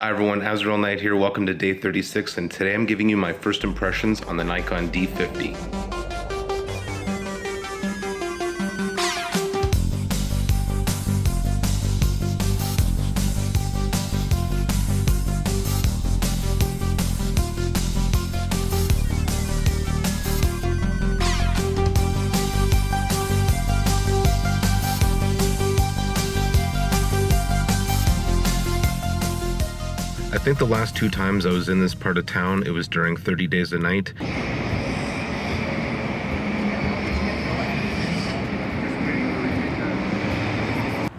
Hi everyone, Azriel Knight here. Welcome to day 36, and today I'm giving you my first impressions on the Nikon D50. I think the last two times I was in this part of town, it was during 30 days a night.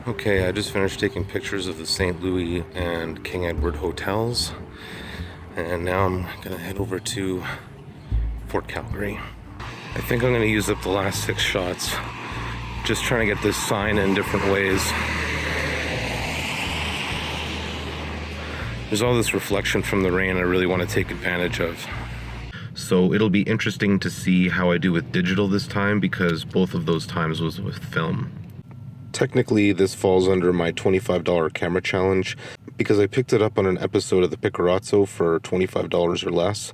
Okay, I just finished taking pictures of the St. Louis and King Edward hotels, and now I'm gonna head over to Fort Calgary. I think I'm gonna use up the last 6 shots, just trying to get this sign in different ways. There's all this reflection from the rain I really want to take advantage of. So it'll be interesting to see how I do with digital this time, because both of those times was with film. Technically, this falls under my $25 camera challenge because I picked it up on an episode of the Picarazzo for $25 or less.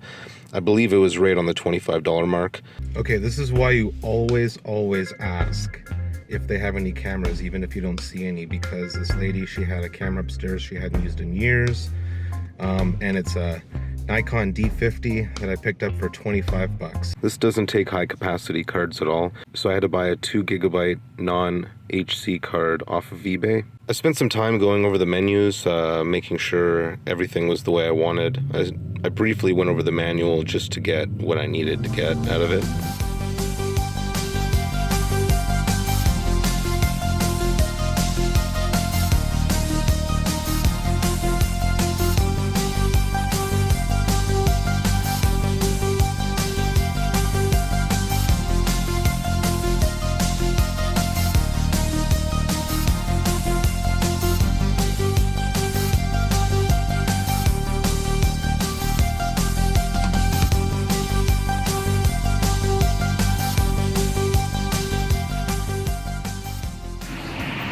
I believe it was right on the $25 mark. Okay, this is why you always ask if they have any cameras, even if you don't see any, because this lady, she had a camera upstairs she hadn't used in years. And it's a Nikon D50 that I picked up for 25 bucks. This doesn't take high capacity cards at all, so I had to buy a 2 gigabyte non-HC card off of eBay. I spent some time going over the menus, making sure everything was the way I wanted. I briefly went over the manual just to get what I needed to get out of it.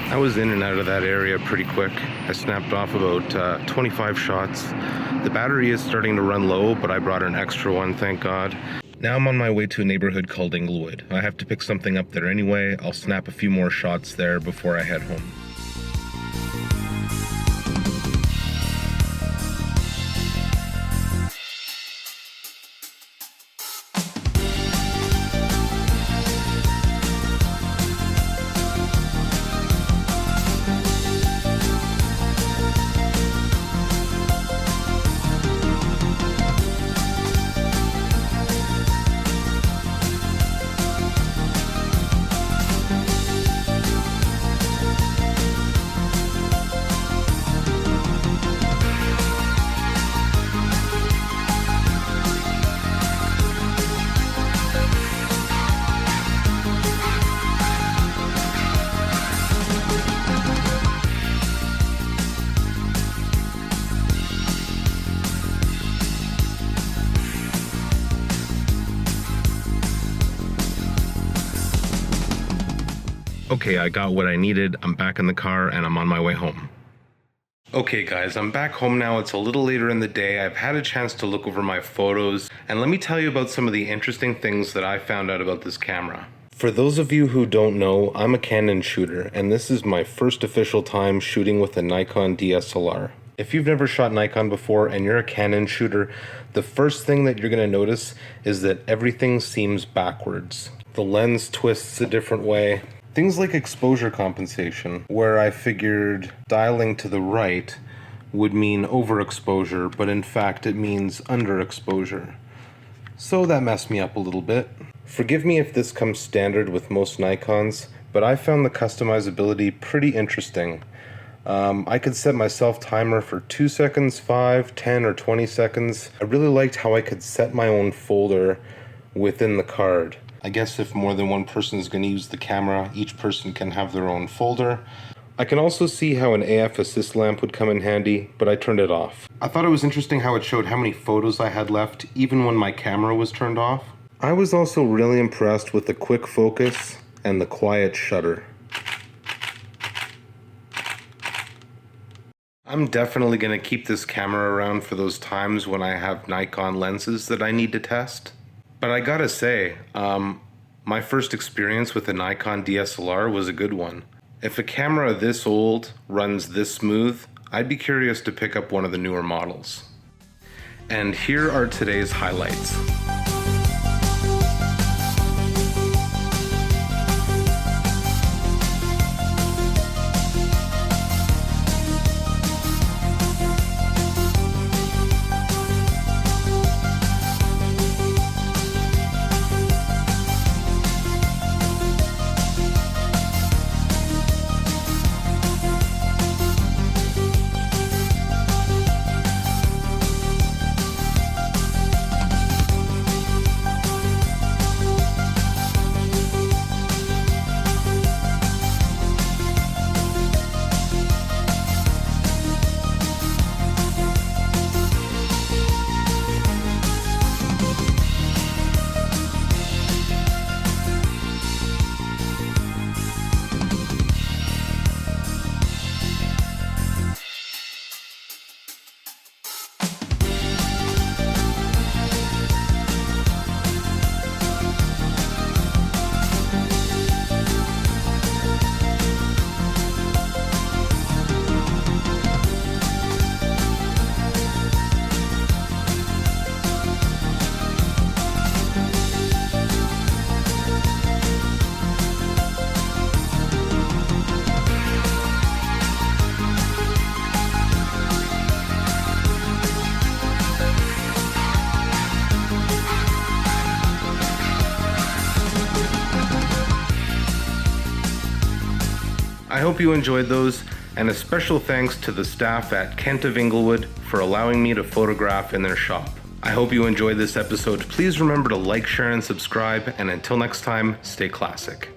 I was in and out of that area pretty quick. I snapped off about 25 shots. The battery is starting to run low, but I brought an extra one, thank God. Now I'm on my way to a neighborhood called Inglewood. I have to pick something up there anyway. I'll snap a few more shots there before I head home. Okay, I got what I needed. I'm back in the car and I'm on my way home. Okay guys, I'm back home now. It's a little later in the day. I've had a chance to look over my photos, and let me tell you about some of the interesting things that I found out about this camera. For those of you who don't know, I'm a Canon shooter, and this is my first official time shooting with a Nikon DSLR. If you've never shot Nikon before and you're a Canon shooter, the first thing that you're going to notice is that everything seems backwards. The lens twists a different way. Things like exposure compensation, where I figured dialing to the right would mean overexposure, but in fact it means underexposure. So that messed me up a little bit. Forgive me if this comes standard with most Nikons, but I found the customizability pretty interesting. I could set my self timer for 2 seconds, 5, 10, or 20 seconds. I really liked how I could set my own folder within the card. I guess if more than one person is going to use the camera, each person can have their own folder. I can also see how an AF assist lamp would come in handy, but I turned it off. I thought it was interesting how it showed how many photos I had left, even when my camera was turned off. I was also really impressed with the quick focus and the quiet shutter. I'm definitely going to keep this camera around for those times when I have Nikon lenses that I need to test. But I gotta say, my first experience with a Nikon DSLR was a good one. If a camera this old runs this smooth, I'd be curious to pick up one of the newer models. And here are today's highlights. I hope you enjoyed those, and a special thanks to the staff at Kent of Inglewood for allowing me to photograph in their shop. I hope you enjoyed this episode. Please remember to like, share, and subscribe, and until next time, stay classic.